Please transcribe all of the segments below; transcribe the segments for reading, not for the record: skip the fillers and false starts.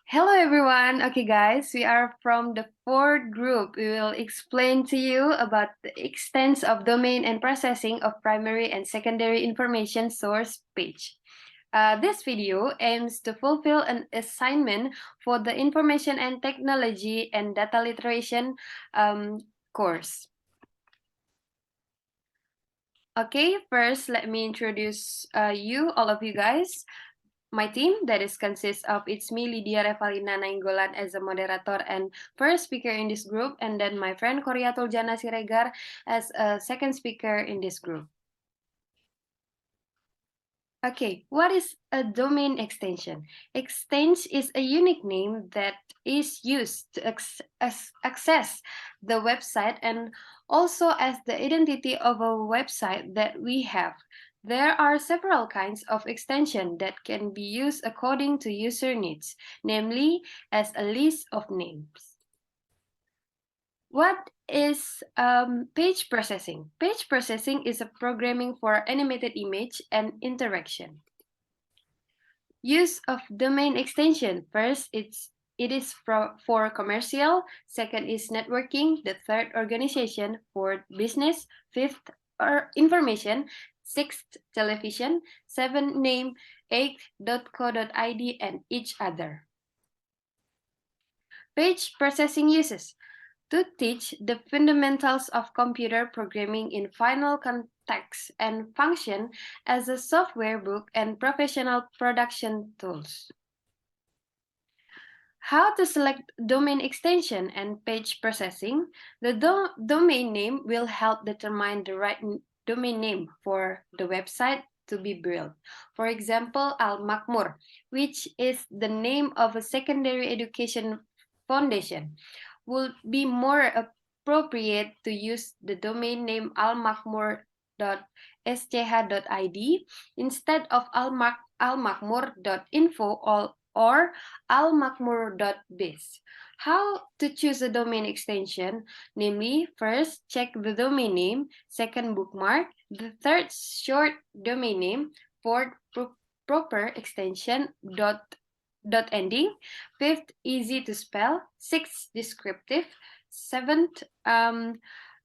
Hello everyone. Okay guys, we are from the fourth group. We will explain to you about the extents of domain and processing of primary and secondary information source page. This video aims to fulfill an assignment for the Information and Technology and Data Literation course. Okay, first let me introduce all of you guys. My team that is consists of it's me Lydia Revalina Nainggolan as a moderator and first speaker in this group, and then my friend Korea Tuljana Siregar as a second speaker in this group. Okay, what is a domain extension? Extension is a unique name that is used to access the website and also as the identity of a website that we have. There are several kinds of extension that can be used according to user needs, namely as a list of names. What is page processing? Page processing is a programming for animated image and interaction. Use of domain extension. First, it is for commercial. Second is networking. The third, organization. Fourth, business. Fifth, information. Sixth, television. Seventh, name. Eighth, .co.id and each other. Page processing uses. To teach the fundamentals of computer programming in final context and function as a software book and professional production tools. How to select domain extension and page processing. The domain name will help determine the right domain name for the website to be built. For example, Al Makmur, which is the name of a secondary education foundation, would be more appropriate to use the domain name almakmur.sch.id instead of almakmur.info or almakmur.biz. How to choose a domain extension? Namely, first, check the domain name. Second, bookmark. The third, short domain name. Fourth, proper extension ending. Fifth, easy to spell. Sixth, descriptive. Seventh, do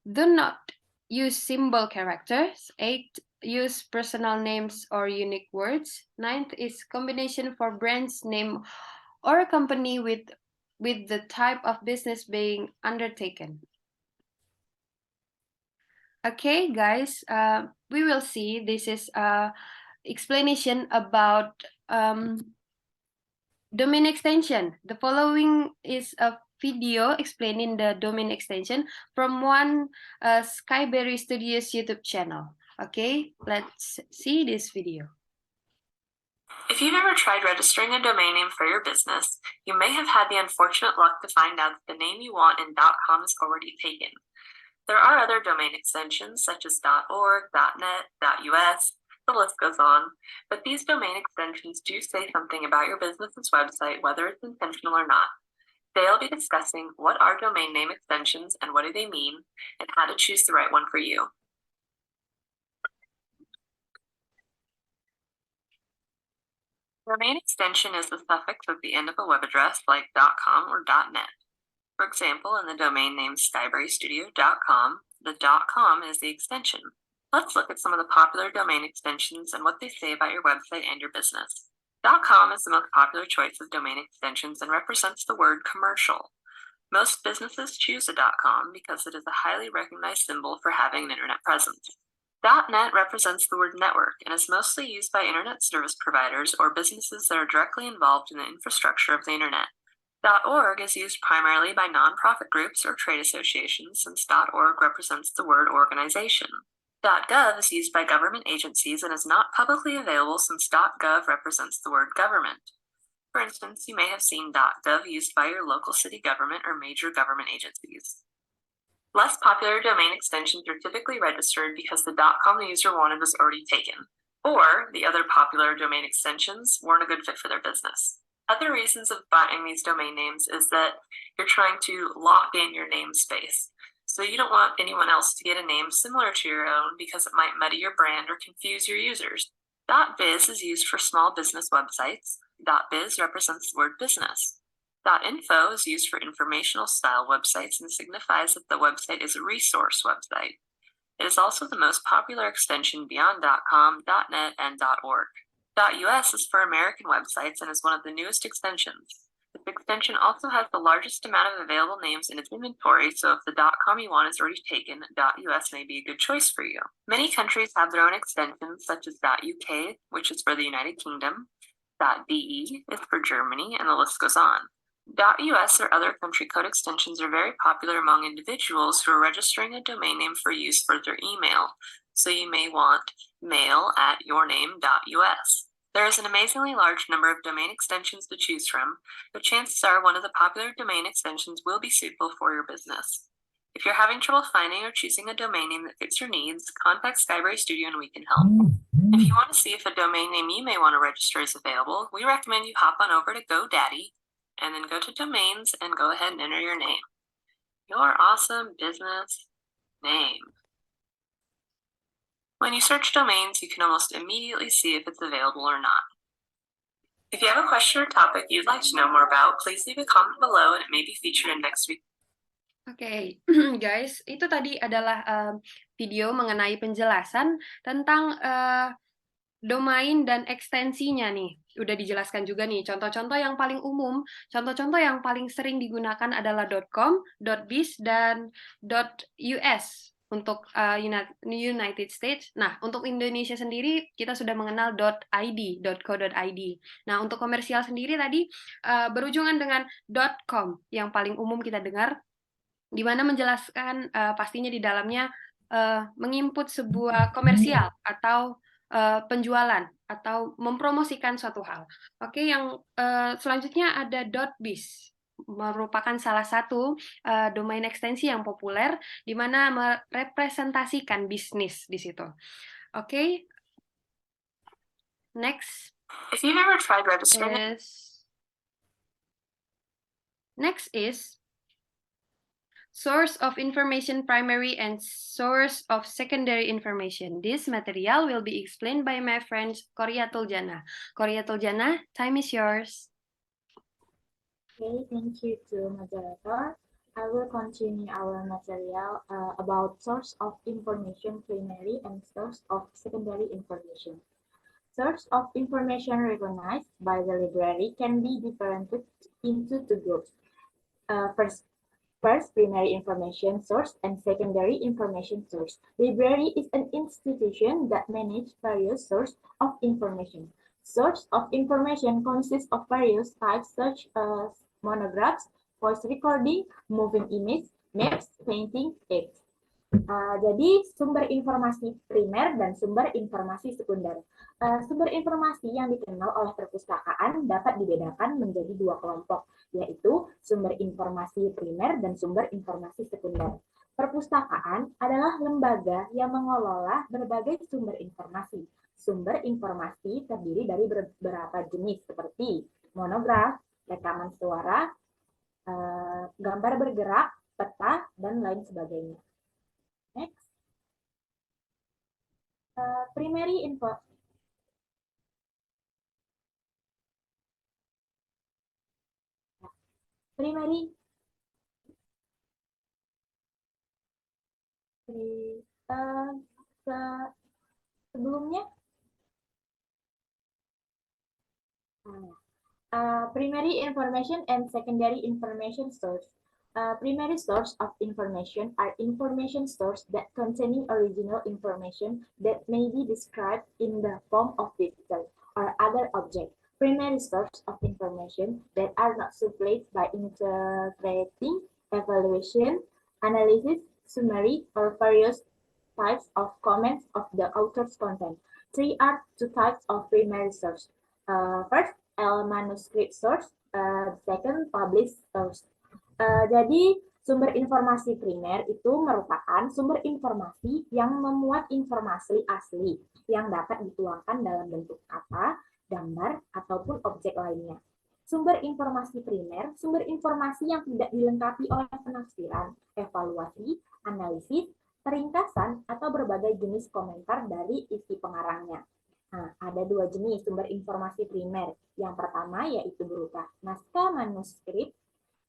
not use symbol characters. Eighth, use personal names or unique words. Ninth is combination for brand's name or a company with the type of business being undertaken. Okay, guys, we will see. This is explanation about domain extension. The following is a video explaining the domain extension from one Skyberry Studios YouTube channel. Okay, let's see this video. If you've ever tried registering a domain name for your business, you may have had the unfortunate luck to find out that the name you want in .com is already taken. There are other domain extensions such as .org, .net, .us, the list goes on, but these domain extensions do say something about your business's website, whether it's intentional or not. Today I'll be discussing what are domain name extensions and what do they mean, and how to choose the right one for you. Domain extension is the suffix at the end of a web address like .com or .net. For example, in the domain name skyberrystudio.com, the .com is the extension. Let's look at some of the popular domain extensions and what they say about your website and your business. .com is the most popular choice of domain extensions and represents the word commercial. Most businesses choose a .com because it is a highly recognized symbol for having an internet presence. .net represents the word network and is mostly used by internet service providers or businesses that are directly involved in the infrastructure of the internet. .org is used primarily by nonprofit groups or trade associations since .org represents the word organization. .gov is used by government agencies and is not publicly available since .gov represents the word government. For instance, you may have seen .gov used by your local city government or major government agencies. Less popular domain extensions are typically registered because the .com the user wanted was already taken, or the other popular domain extensions weren't a good fit for their business. Other reasons of buying these domain names is that you're trying to lock in your namespace. So you don't want anyone else to get a name similar to your own because it might muddy your brand or confuse your users. .biz is used for small business websites. .biz represents the word business. .info is used for informational style websites and signifies that the website is a resource website. It is also the most popular extension beyond .com, .net, and .org. .us is for American websites and is one of the newest extensions. This extension also has the largest amount of available names in its inventory, so if the .com you want is already taken, .us may be a good choice for you. Many countries have their own extensions, such as .uk, which is for the United Kingdom, .de is for Germany, and the list goes on. .us or other country code extensions are very popular among individuals who are registering a domain name for use for their email, so you may want mail@yourname.us. There is an amazingly large number of domain extensions to choose from, but chances are one of the popular domain extensions will be suitable for your business. If you're having trouble finding or choosing a domain name that fits your needs, contact Skyberry Studio and we can help. If you want to see if a domain name you may want to register is available, we recommend you hop on over to GoDaddy and then go to Domains and go ahead and enter your name. Your awesome business name. When you search domains, you can almost immediately see if it's available or not. If you have a question or topic you'd like to know more about, please leave a comment below and it may be featured in next week's. Oke, guys, itu tadi adalah video mengenai penjelasan tentang domain dan ekstensinya nih. Udah dijelaskan juga nih, contoh-contoh yang paling umum, contoh-contoh yang paling sering digunakan adalah .com, .biz, dan .us untuk United States. Nah, untuk Indonesia sendiri, kita sudah mengenal .id, .co.id. Nah, untuk komersial sendiri tadi berujungan dengan .com, yang paling umum kita dengar, di mana menjelaskan pastinya di dalamnya menginput sebuah komersial atau penjualan atau mempromosikan suatu hal. Oke, yang selanjutnya ada .biz, merupakan salah satu domain ekstensi yang populer di mana merepresentasikan bisnis di situ. Oke. Next. If you've ever tried registering Next is source of information primary and source of secondary information. This material will be explained by my friend Korea Tuljana. Korea Tuljana, time is yours. Okay, thank you to moderator. I will continue our material about source of information primary and source of secondary information. Source of information recognized by the library can be divided into two groups. First, primary information source and secondary information source. Library is an institution that manages various sources of information. Source of information consists of various types such as monographs, voice recording, moving image, maps, painting, text. Jadi sumber informasi primer dan sumber informasi sekunder. Sumber informasi yang dikenal oleh perpustakaan dapat dibedakan menjadi dua kelompok, yaitu sumber informasi primer dan sumber informasi sekunder. Perpustakaan adalah lembaga yang mengelola berbagai sumber informasi. Sumber informasi terdiri dari beberapa jenis seperti monograf, rekaman suara, gambar bergerak, peta, dan lain sebagainya. Next, primary info. Primary. Sebelumnya. Primary information and secondary information source. Primary source of information are information source that containing original information that may be described in the form of pictures or other object. Primary source of information that are not supplied by interpreting, evaluation, analysis, summary, or various types of comments of the author's content. Three are two types of primary source. First, manuscript source. Second, published source. Jadi sumber informasi primer itu merupakan sumber informasi yang memuat informasi asli yang dapat dituangkan dalam bentuk kata, gambar, ataupun objek lainnya. Sumber informasi primer, sumber informasi yang tidak dilengkapi oleh penafsiran, evaluasi, analisis, peringkasan, atau berbagai jenis komentar dari isi pengarangnya. Nah, ada dua jenis sumber informasi primer. Yang pertama yaitu berupa naskah manuskrip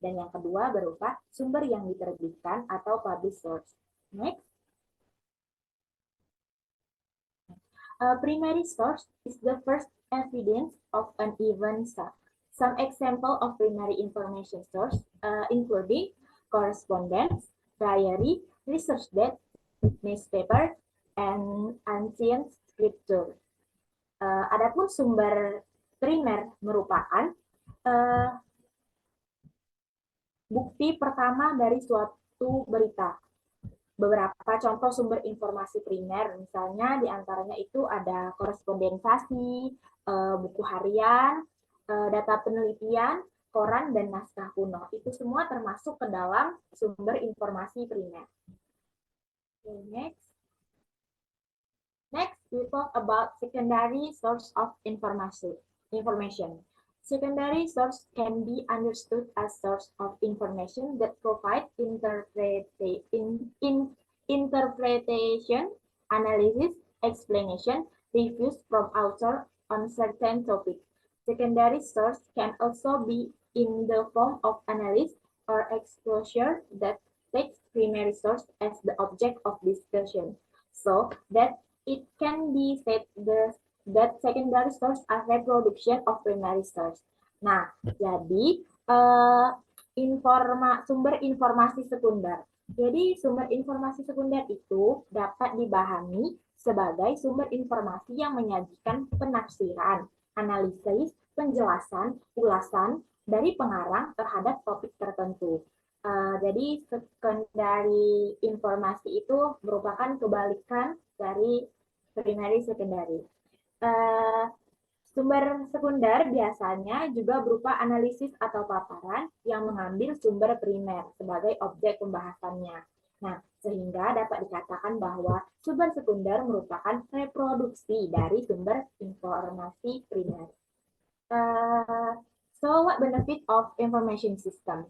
Dan yang kedua berupa sumber yang diterbitkan atau published source. Next. Primary source is the first evidence of an event. Some example of primary information source including correspondence, diary, research data, newspaper, and ancient scripture. Adapun sumber primer merupakan bukti pertama dari suatu berita. Beberapa contoh sumber informasi primer, misalnya diantaranya itu ada korespondensasi, buku harian, data penelitian, koran, dan naskah kuno. Itu semua termasuk ke dalam sumber informasi primer. Okay, next. Next, we talk about secondary source of information. Secondary source can be understood as source of information that provide interpretation, analysis, explanation, reviews from author on certain topic. Secondary source can also be in the form of analysis or exposure that takes primary source as the object of discussion, so that it can be said that secondary source are reproduction of primary source. Nah, jadi sumber informasi sekunder. Jadi sumber informasi sekunder itu dapat dipahami sebagai sumber informasi yang menyajikan penafsiran, analisis, penjelasan, ulasan dari pengarang terhadap topik tertentu. Jadi secondary informasi itu merupakan kebalikan dari primary secondary. Sumber sekunder biasanya juga berupa analisis atau paparan yang mengambil sumber primer sebagai objek pembahasannya. Nah, sehingga dapat dikatakan bahwa sumber sekunder merupakan reproduksi dari sumber informasi primer. So, what benefit of information system?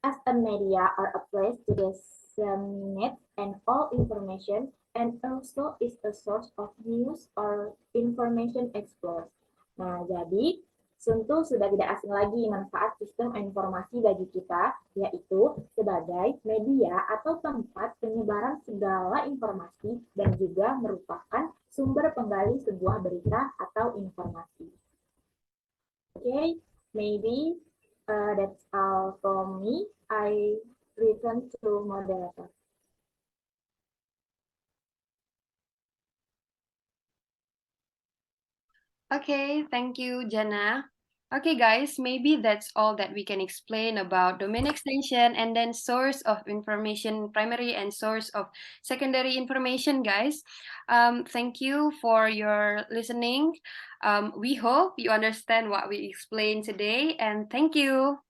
As a media or a place to disseminate and all information, and also is a source of news or information explore. Nah, jadi tentu sudah tidak asing lagi manfaat sistem informasi bagi kita, yaitu sebagai media atau tempat penyebaran segala informasi dan juga merupakan sumber penggali sebuah berita atau informasi. Okay, maybe that's all from me. I return to moderator. Okay, thank you, Jana. Okay, guys, maybe that's all that we can explain about domain extension and then source of information, primary and source of secondary information, guys. Thank you for your listening. We hope you understand what we explained today, and thank you.